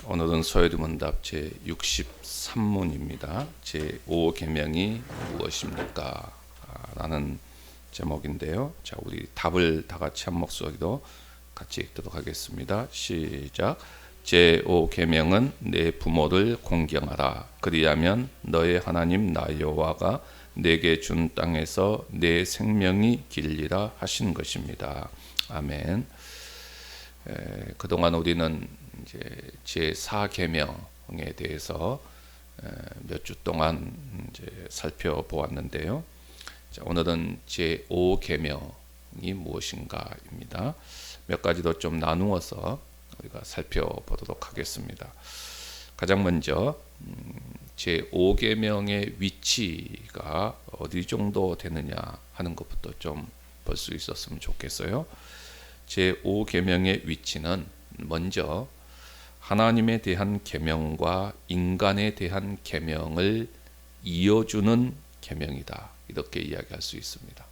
오늘은 소요리문답 제63문입니다. 제5계명이 무엇입니까? 라는 제목인데요. 자, 우리 답을 다 같이 한 목소리로 같이 읽도록 하겠습니다. 시작. 제5계명은 내 부모를 공경하라. 그리하면 너의 하나님 나 여호와가 내게 준 땅에서 내 생명이 길리라 하신 것입니다. 아멘. 그동안 우리는 이제 제4계명에 대해서 몇 주 동안 이제 살펴보았는데요. 자, 오늘은 제5계명이 무엇인가입니다. 몇 가지로 좀 나누어서 우리가 살펴보도록 하겠습니다. 가장 먼저 제5계명의 위치가 어디 정도 되느냐 하는 것부터 좀 볼 수 있었으면 좋겠어요. 제5계명의 위치는 먼저 하나님에 대한 계명과 인간에 대한 계명을 이어주는 계명이다. 이렇게 이야기할 수 있습니다.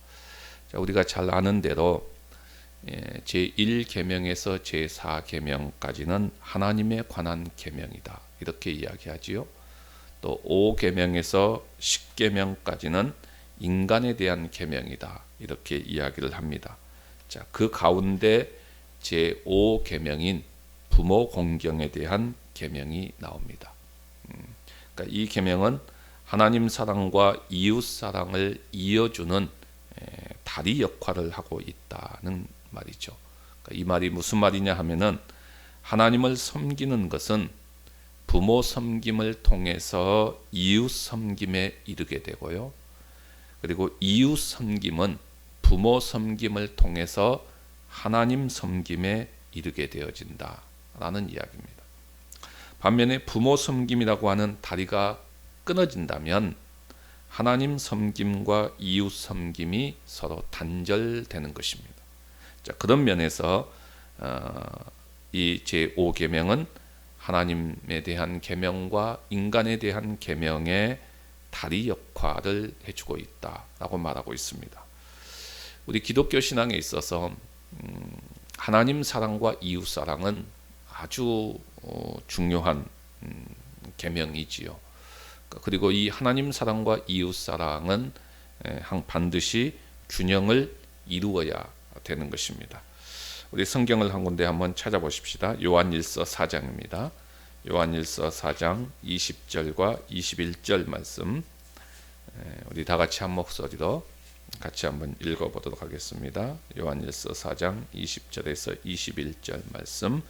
자, 우리가 잘 아는 대로 제1계명에서 제4계명까지는 하나님에 관한 계명이다. 이렇게 이야기하지요. 또 5계명에서 10계명까지는 인간에 대한 계명이다. 이렇게 이야기를 합니다. 자, 그 가운데 제5계명인 부모 공경에 대한 계명이 나옵니다. 그러니까 이 계명은 하나님 사랑과 이웃 사랑을 이어주는 다리 역할을 하고 있다는 말이죠. 그러니까 이 말이 무슨 말이냐 하면은 하나님을 섬기는 것은 부모 섬김을 통해서 이웃 섬김에 이르게 되고요. 그리고 이웃 섬김은 부모 섬김을 통해서 하나님 섬김에 이르게 되어진다라는 이야기입니다. 반면에 부모 섬김이라고 하는 다리가 끊어진다면 하나님 섬김과 이웃 섬김이 서로 단절되는 것입니다. 자, 그런 면에서 이 제5계명은 하나님에 대한 계명과 인간에 대한 계명의 다리 역할을 해주고 있다라고 말하고 있습니다. 우리 기독교 신앙에 있어서 하나님 사랑과 이웃 사랑은 아주 중요한 계명이지요. 그리고 이 하나님 사랑과 이웃 사랑은 반드시 균형을 이루어야 되는 것입니다. 우리 성경을 한 군데 한번 찾아보십시다. 요한일서 4장입니다. 요한일서 4장 20절과 21절 말씀, 우리 다 같이 한 목소리로 같이 한번 읽어보도록 하겠습니다. 요한일서 4장 20절에서 21절 말씀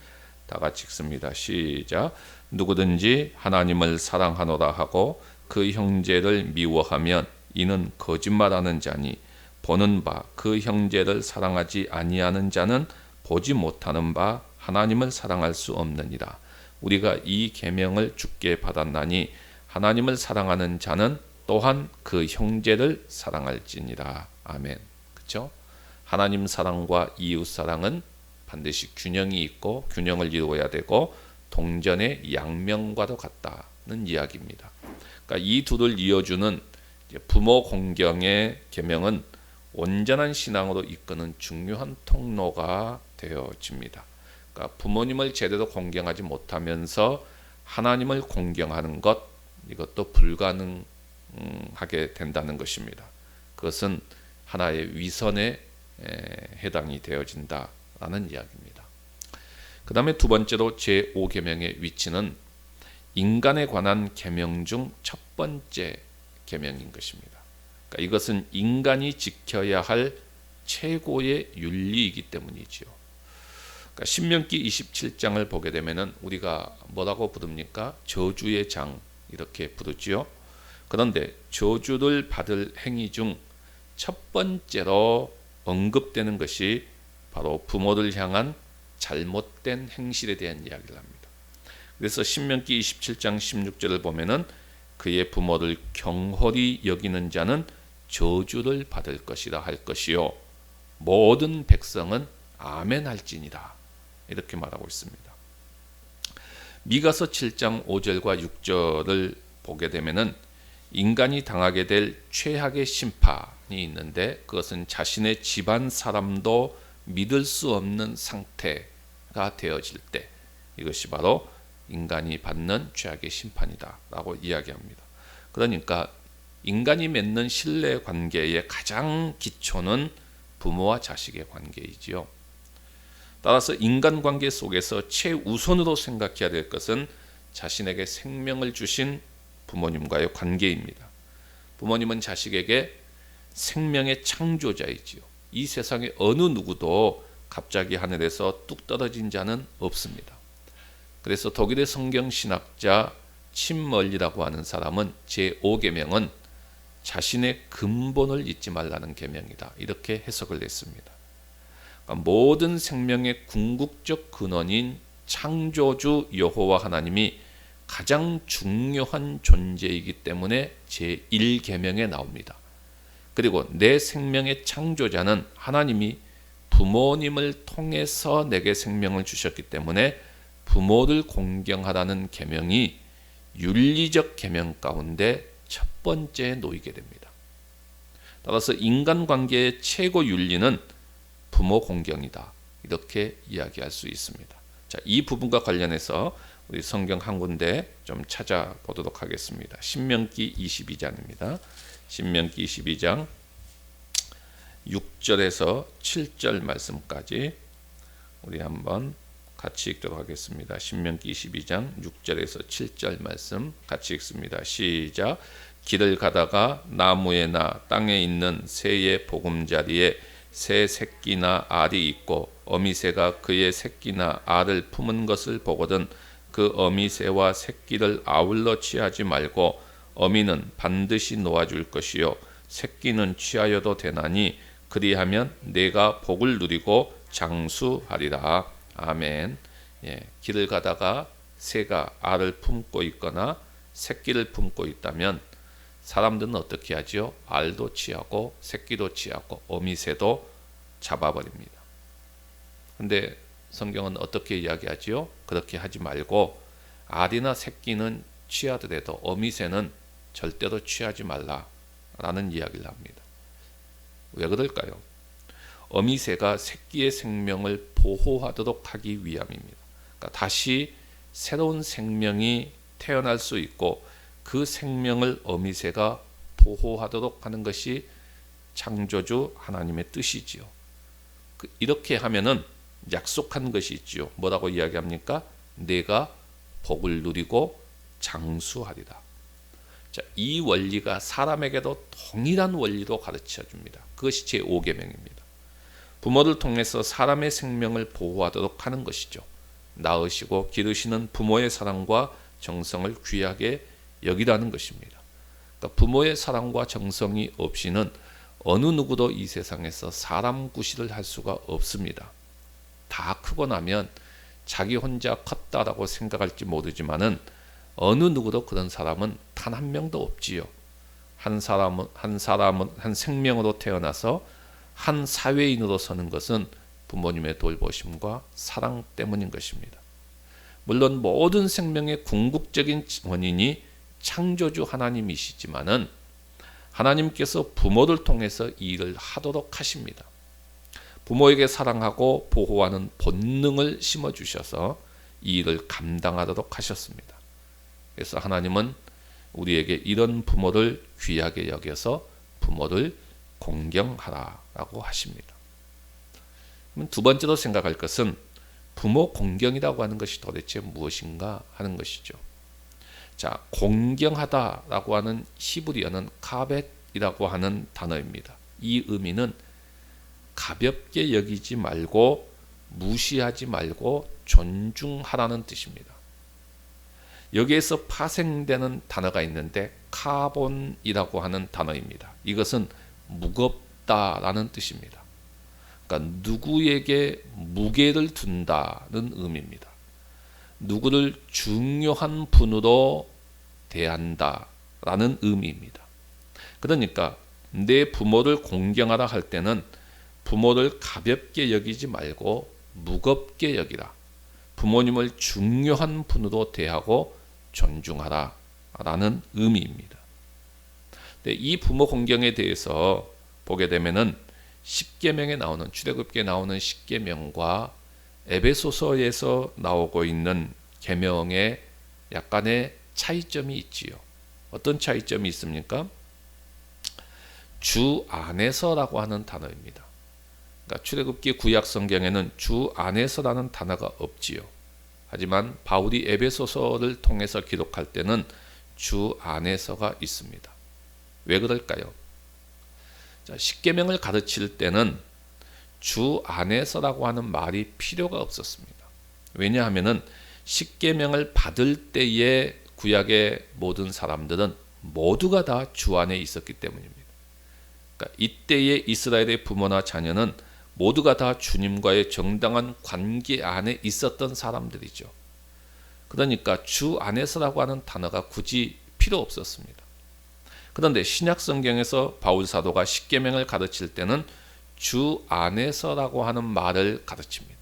다 같이 읽습니다. 시작. 누구든지 하나님을 사랑하노라 하고 그 형제를 미워하면 이는 거짓말하는 자니 보는 바 그 형제를 사랑하지 아니하는 자는 보지 못하는 바 하나님을 사랑할 수 없느니라. 우리가 이 계명을 주께 받았나니 하나님을 사랑하는 자는 또한 그 형제를 사랑할지니라. 아멘. 그렇죠? 하나님 사랑과 이웃 사랑은 반드시 균형이 있고 균형을 이루어야 되고 동전의 양면과도 같다는 이야기입니다. 그러니까 이 둘을 이어주는 부모 공경의 계명은 온전한 신앙으로 이끄는 중요한 통로가 되어집니다. 그러니까 부모님을 제대로 공경하지 못하면서 하나님을 공경하는 것, 이것도 불가능하게 된다는 것입니다. 그것은 하나의 위선에 해당이 되어진다라는 이야기입니다. 그 다음에 두 번째로 제5계명의 위치는 인간에 관한 계명 중 첫 번째 계명인 것입니다. 그러니까 이것은 인간이 지켜야 할 최고의 윤리이기 때문이지요. 그러니까 신명기 27장을 보게 되면은 우리가 뭐라고 부릅니까? 저주의 장 이렇게 부르지요. 그런데 저주를 받을 행위 중 첫 번째로 언급되는 것이 바로 부모를 향한 잘못된 행실에 대한 이야기를 합니다. 그래서 신명기 27장 16절을 보면은 그의 부모를 경홀히 여기는 자는 저주를 받을 것이라 할 것이요 모든 백성은 아멘 할지니라. 이렇게 말하고 있습니다. 미가서 7장 5절과 6절을 보게 되면은 인간이 당하게 될 최악의 심판이 있는데 그것은 자신의 집안 사람도 믿을 수 없는 상태가 되어질 때 이것이 바로 인간이 받는 죄악의 심판이다라고 이야기합니다. 그러니까 인간이 맺는 신뢰 관계의 가장 기초는 부모와 자식의 관계이지요. 따라서 인간관계 속에서 최우선으로 생각해야 될 것은 자신에게 생명을 주신 부모님과의 관계입니다. 부모님은 자식에게 생명의 창조자이지요. 이 세상에 어느 누구도 갑자기 하늘에서 뚝 떨어진 자는 없습니다. 그래서 독일의 성경신학자 침멀리라고 하는 사람은 제5계명은 자신의 근본을 잊지 말라는 계명이다, 이렇게 해석을 했습니다. 그러니까 모든 생명의 궁극적 근원인 창조주 여호와 하나님이 가장 중요한 존재이기 때문에 제1계명에 나옵니다. 그리고 내 생명의 창조자는 하나님이 부모님을 통해서 내게 생명을 주셨기 때문에 부모를 공경하라는 계명이 윤리적 계명 가운데 첫 번째에 놓이게 됩니다. 따라서 인간관계의 최고 윤리는 부모 공경이다, 이렇게 이야기할 수 있습니다. 자, 이 부분과 관련해서 우리 성경 한 군데 좀 찾아보도록 하겠습니다. 신명기 22장입니다. 신명기 22장 6절에서 7절 말씀까지 우리 한번 같이 읽도록 하겠습니다. 신명기 22장 6절에서 7절 말씀 같이 읽습니다. 시작. 길을 가다가 나무에나 땅에 있는 새의 보금자리에 새 새끼나 알이 있고 어미새가 그의 새끼나 알을 품은 것을 보거든 그 어미새와 새끼를 아울러 취하지 말고 어미는 반드시 놓아줄 것이요 새끼는 취하여도 되나니 그리하면 내가 복을 누리고 장수하리라. 아멘. 예, 길을 가다가 새가 알을 품고 있거나 새끼를 품고 있다면 사람들은 어떻게 하지요? 알도 취하고 새끼도 취하고 어미새도 잡아버립니다. 근데 성경은 어떻게 이야기하지요? 그렇게 하지 말고 알이나 새끼는 취하더라도 어미새는 절대로 취하지 말라라는 이야기를 합니다. 왜 그럴까요? 어미새가 새끼의 생명을 보호하도록 하기 위함입니다. 그러니까 다시 새로운 생명이 태어날 수 있고 그 생명을 어미새가 보호하도록 하는 것이 창조주 하나님의 뜻이지요. 이렇게 하면은 약속한 것이 있지요. 뭐라고 이야기합니까? 내가 복을 누리고 장수하리라. 자, 이 원리가 사람에게도 동일한 원리로 가르쳐 줍니다. 그것이 제5계명입니다. 부모를 통해서 사람의 생명을 보호하도록 하는 것이죠. 낳으시고 기르시는 부모의 사랑과 정성을 귀하게 여기라는 것입니다. 그러니까 부모의 사랑과 정성이 없이는 어느 누구도 이 세상에서 사람 구실을 할 수가 없습니다. 다 크고 나면 자기 혼자 컸다라고 생각할지 모르지만은 어느 누구도 그런 사람은 단 한 명도 없지요. 한 생명으로 태어나서 한 사회인으로 서는 것은 부모님의 돌보심과 사랑 때문인 것입니다. 물론 모든 생명의 궁극적인 원인이 창조주 하나님이시지만은 하나님께서 부모를 통해서 이 일을 하도록 하십니다. 부모에게 사랑하고 보호하는 본능을 심어주셔서 이 일을 감당하도록 하셨습니다. 그래서 하나님은 우리에게 이런 부모를 귀하게 여겨서 부모를 공경하라라고 하십니다. 두 번째로 생각할 것은 부모 공경이라고 하는 것이 도대체 무엇인가 하는 것이죠. 자, 공경하다라고 하는 히브리어는 카벳이라고 하는 단어입니다. 이 의미는 가볍게 여기지 말고 무시하지 말고 존중하라는 뜻입니다. 여기에서 파생되는 단어가 있는데 카본이라고 하는 단어입니다. 이것은 무겁다라는 뜻입니다. 그러니까 누구에게 무게를 둔다는 의미입니다. 누구를 중요한 분으로 대한다라는 의미입니다. 그러니까 내 부모를 공경하라 할 때는 부모를 가볍게 여기지 말고 무겁게 여기라. 부모님을 중요한 분으로 대하고 존중하라 라는 의미입니다. 이 부모 공경에 대해서 보게 되면은 10계명에 나오는 출애굽기에 나오는 10계명과 에베소서에서 나오고 있는 계명의 약간의 차이점이 있지요. 어떤 차이점이 있습니까? 주 안에서라고 하는 단어입니다. 그러니까 출애굽기 구약 성경에는 주 안에서라는 단어가 없지요. 하지만 바울이 에베소서를 통해서 기록할 때는 주 안에서가 있습니다. 왜 그럴까요? 자, 십계명을 가르칠 때는 주 안에서라고 하는 말이 필요가 없었습니다. 왜냐하면은 십계명을 받을 때의 구약의 모든 사람들은 모두가 다 주 안에 있었기 때문입니다. 그러니까 이때의 이스라엘의 부모나 자녀는 모두가 다 주님과의 정당한 관계 안에 있었던 사람들이죠. 그러니까 주 안에서라고 하는 단어가 굳이 필요 없었습니다. 그런데 신약 성경에서 바울 사도가 십계명을 가르칠 때는 주 안에서라고 하는 말을 가르칩니다.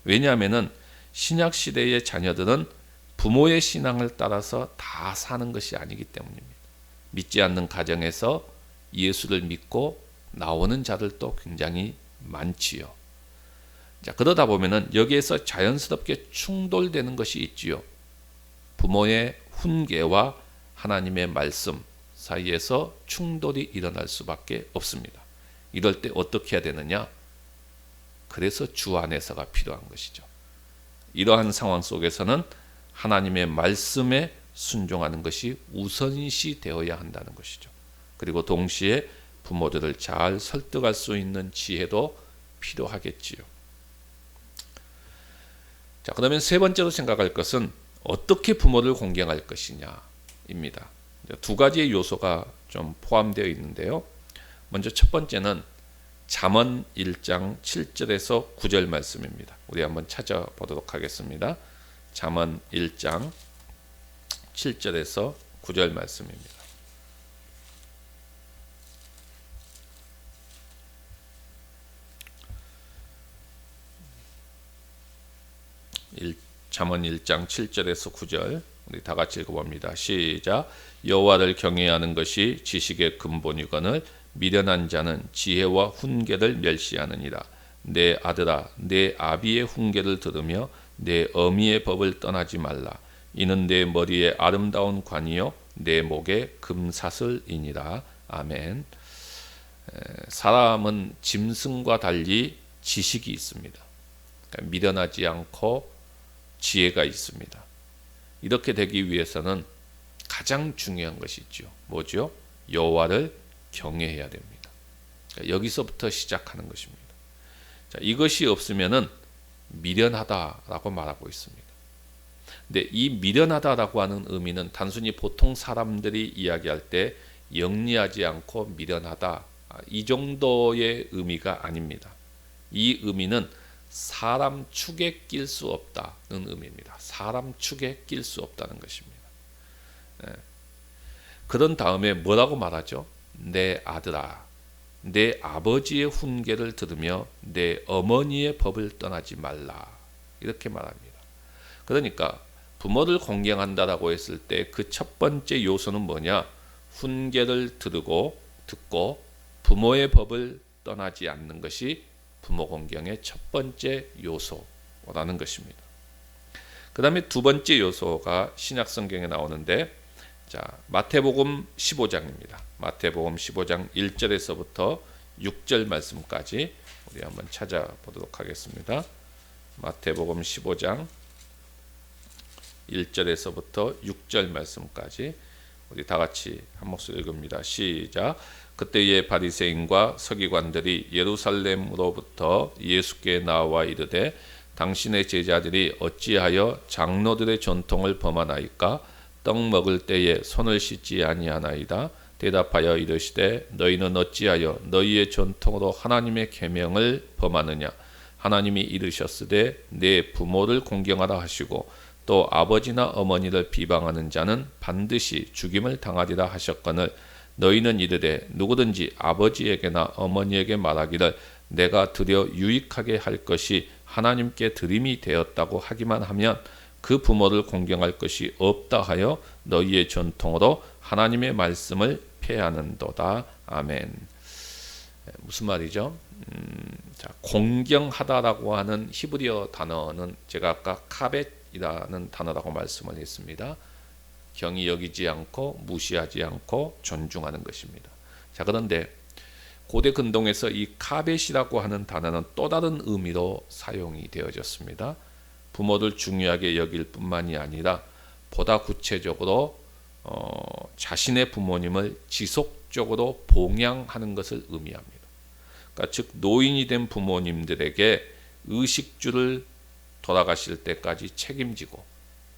왜냐하면은 신약 시대의 자녀들은 부모의 신앙을 따라서 다 사는 것이 아니기 때문입니다. 믿지 않는 가정에서 예수를 믿고 나오는 자들도 굉장히 많지요. 자, 그러다 보면은 여기에서 자연스럽게 충돌되는 것이 있지요. 부모의 훈계와 하나님의 말씀 사이에서 충돌이 일어날 수밖에 없습니다. 이럴 때 어떻게 해야 되느냐? 그래서 주 안에서가 필요한 것이죠. 이러한 상황 속에서는 하나님의 말씀에 순종하는 것이 우선시 되어야 한다는 것이죠. 그리고 동시에 부모들을 잘 설득할 수 있는 지혜도 필요하겠지요. 자, 그러면 세 번째로 생각할 것은 어떻게 부모를 공경할 것이냐입니다. 두 가지의 요소가 좀 포함되어 있는데요. 먼저 첫 번째는 잠언 1장 7절에서 9절 말씀입니다. 우리 한번 찾아보도록 하겠습니다. 잠언 1장 7절에서 9절 말씀입니다. 잠언 1장 7절에서 9절 우리 다 같이 읽어봅니다. 시작. 여호와를 경외하는 것이 지식의 근본이거늘 미련한 자는 지혜와 훈계를 멸시하느니라. 내 아들아, 내 아비의 훈계를 들으며 내 어미의 법을 떠나지 말라. 이는 내 머리에 아름다운 관이요 내 목에 금사슬이니라. 아멘. 사람은 짐승과 달리 지식이 있습니다. 그러니까 미련하지 않고 지혜가 있습니다. 이렇게 되기 위해서는 가장 중요한 것이 있죠. 뭐죠? 여호와를 경외해야 됩니다. 그러니까 여기서부터 시작하는 것입니다. 자, 이것이 없으면은 미련하다라고 말하고 있습니다. 근데 이 미련하다라고 하는 의미는 단순히 보통 사람들이 이야기할 때 영리하지 않고 미련하다 이 정도의 의미가 아닙니다. 이 의미는 사람 축에 낄 수 없다는 의미입니다. 사람 축에 낄 수 없다는 것입니다. 그런 다음에 뭐라고 말하죠? 내 아들아, 내 아버지의 훈계를 들으며 내 어머니의 법을 떠나지 말라. 이렇게 말합니다. 그러니까 부모를 공경한다라고 했을 때 그 첫 번째 요소는 뭐냐? 훈계를 듣고 부모의 법을 떠나지 않는 것이 부모 공경의 첫 번째 요소라는 것입니다. 그 다음에 두 번째 요소가 신약 성경에 나오는데 자, 마태복음 15장입니다. 마태복음 15장 1절에서부터 6절 말씀까지 우리 한번 찾아보도록 하겠습니다. 마태복음 15장 1절에서부터 6절 말씀까지 우리 다 같이 한 목소리 읽습니다. 시작. 그때의 바리새인과 서기관들이 예루살렘으로부터 예수께 나와 이르되 당신의 제자들이 어찌하여 장로들의 전통을 범하나이까? 떡 먹을 때에 손을 씻지 아니하나이다. 대답하여 이르시되 너희는 어찌하여 너희의 전통으로 하나님의 계명을 범하느냐? 하나님이 이르셨으되 내 부모를 공경하라 하시고 또 아버지나 어머니를 비방하는 자는 반드시 죽임을 당하리라 하셨거늘 너희는 이르되 누구든지 아버지에게나 어머니에게 말하기를 내가 드려 유익하게 할 것이 하나님께 드림이 되었다고 하기만 하면 그 부모를 공경할 것이 없다 하여 너희의 전통으로 하나님의 말씀을 폐하는도다. 아멘. 무슨 말이죠? 자, 공경하다라고 하는 히브리어 단어는 제가 아까 존경이라는 단어라고 말씀을 했습니다. 경히 여기지 않고 무시하지 않고 존중하는 것입니다. 자, 그런데 고대 근동에서 이 카벳이라고 하는 단어는 또 다른 의미로 사용이 되어졌습니다. 부모를 중요하게 여길 뿐만이 아니라 보다 구체적으로 자신의 부모님을 지속적으로 봉양하는 것을 의미합니다. 그러니까 즉 노인이 된 부모님들에게 의식주를 돌아가실 때까지 책임지고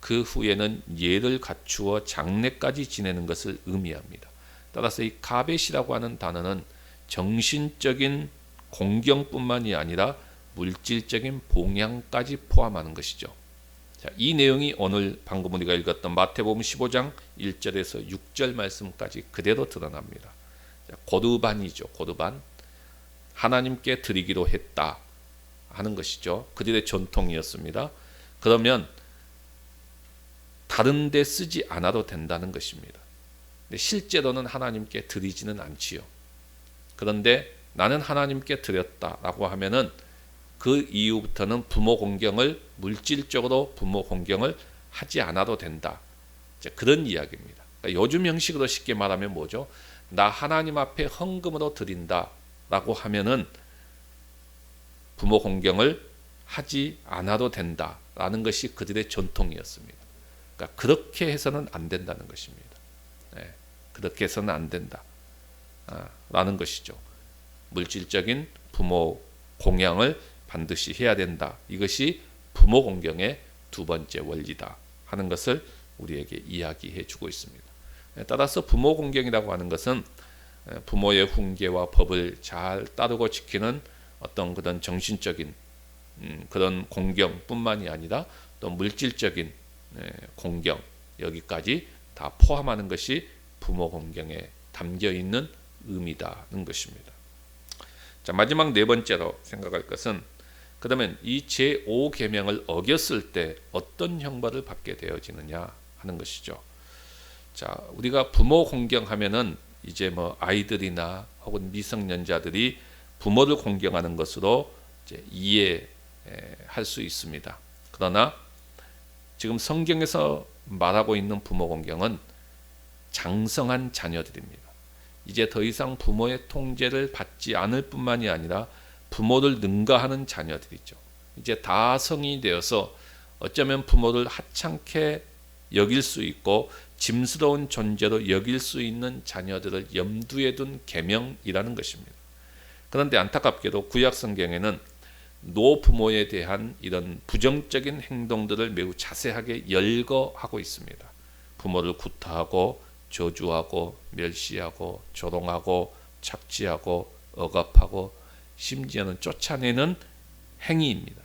그 후에는 예를 갖추어 장례까지 지내는 것을 의미합니다. 따라서 이 카벳이라고 하는 단어는 정신적인 공경뿐만이 아니라 물질적인 봉양까지 포함하는 것이죠. 자, 이 내용이 오늘 방금 우리가 읽었던 마태복음 15장 1절에서 6절 말씀까지 그대로 드러납니다. 자, 고르반이죠. 고르반. 하나님께 드리기로 했다 하는 것이죠. 그들의 전통이었습니다. 그러면 다른 데 쓰지 않아도 된다는 것입니다. 근데 실제로는 하나님께 드리지는 않지요. 그런데 나는 하나님께 드렸다라고 하면은 그 이후부터는 부모 공경을 물질적으로 부모 공경을 하지 않아도 된다. 그런 이야기입니다. 그러니까 요즘 형식으로 쉽게 말하면 뭐죠? 나 하나님 앞에 헌금으로 드린다라고 하면은 부모 공경을 하지 않아도 된다라는 것이 그들의 전통이었습니다. 그러니까 그렇게 해서는 안 된다는 것입니다. 네, 그렇게 해서는 안 된다. 라는 것이죠. 물질적인 부모 공양을 반드시 해야 된다. 이것이 부모 공경의 두 번째 원리다 하는 것을 우리에게 이야기해 주고 있습니다. 따라서 부모 공경이라고 하는 것은 부모의 훈계와 법을 잘 따르고 지키는 어떤 그런 정신적인 그런 공경뿐만이 아니라 또 물질적인 공경, 여기까지 다 포함하는 것이 부모 공경에 담겨 있는 의미다는 것입니다. 자, 마지막 네 번째로 생각할 것은 그러면 이 제5계명을 어겼을 때 어떤 형벌을 받게 되어지느냐 하는 것이죠. 자, 우리가 부모 공경하면은 이제 뭐 아이들이나 혹은 미성년자들이 부모를 공경하는 것으로 이제 이해할 수 있습니다. 그러나 지금 성경에서 말하고 있는 부모 공경은 장성한 자녀들입니다. 이제 더 이상 부모의 통제를 받지 않을 뿐만이 아니라 부모를 능가하는 자녀들이죠. 이제 다 성인이 되어서 어쩌면 부모를 하찮게 여길 수 있고 짐스러운 존재로 여길 수 있는 자녀들을 염두에 둔 계명이라는 것입니다. 그런데 안타깝게도 구약 성경에는 노부모에 대한 이런 부정적인 행동들을 매우 자세하게 열거하고 있습니다. 부모를 구타하고 저주하고 멸시하고 조롱하고 착취하고 억압하고 심지어는 쫓아내는 행위입니다.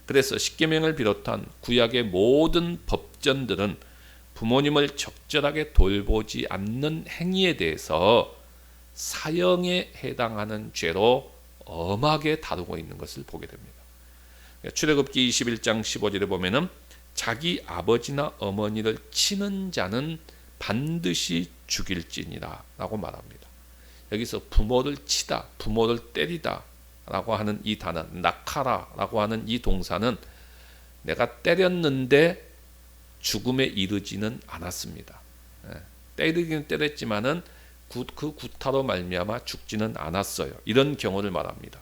그래서 십계명을 비롯한 구약의 모든 법전들은 부모님을 적절하게 돌보지 않는 행위에 대해서 사형에 해당하는 죄로 엄하게 다루고 있는 것을 보게 됩니다. 출애굽기 21장 15절에 보면은 자기 아버지나 어머니를 치는 자는 반드시 죽일지니라 라고 말합니다. 여기서 부모를 치다, 부모를 때리다 라고 하는 이 단어, 낙하라 라고 하는 이 동사는 내가 때렸는데 죽음에 이르지는 않았습니다. 때리기는 때렸지만은 그 구타로 말미암아 죽지는 않았어요. 이런 경우를 말합니다.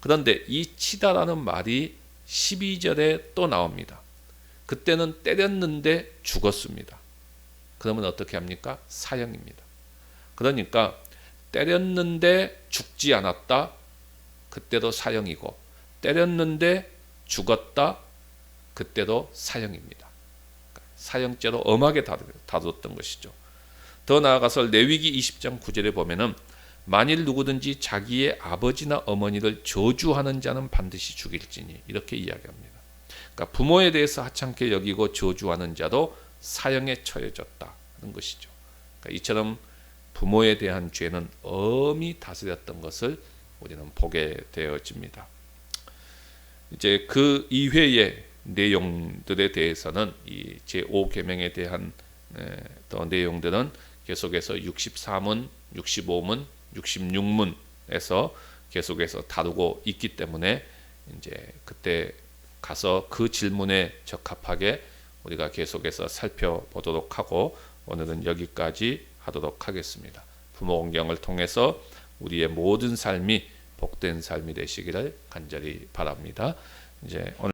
그런데 이 치다라는 말이 12절에 또 나옵니다. 그때는 때렸는데 죽었습니다. 그러면 어떻게 합니까? 사형입니다. 그러니까 때렸는데 죽지 않았다. 그때도 사형이고 때렸는데 죽었다. 그때도 사형입니다. 사형죄로 엄하게 다뤘던 것이죠. 더 나아가서 레위기 20장 9절에 보면은 만일 누구든지 자기의 아버지나 어머니를 저주하는 자는 반드시 죽일지니 이렇게 이야기합니다. 그러니까 부모에 대해서 하찮게 여기고 저주하는 자도 사형에 처해졌다는 것이죠. 그러니까 이처럼 부모에 대한 죄는 엄히 다스렸던 것을 우리는 보게 되어집니다. 이제 그 이외의 내용들에 대해서는 이 제5계명에 대한 또 내용들은 계속해서 63문, 65문, 66문에서 계속해서 다루고 있기 때문에 이제 그때 가서 그 질문에 적합하게 우리가 계속해서 살펴보도록 하고 오늘은 여기까지 하도록 하겠습니다. 부모공경을 통해서 우리의 모든 삶이 복된 삶이 되시기를 간절히 바랍니다. 이제 오늘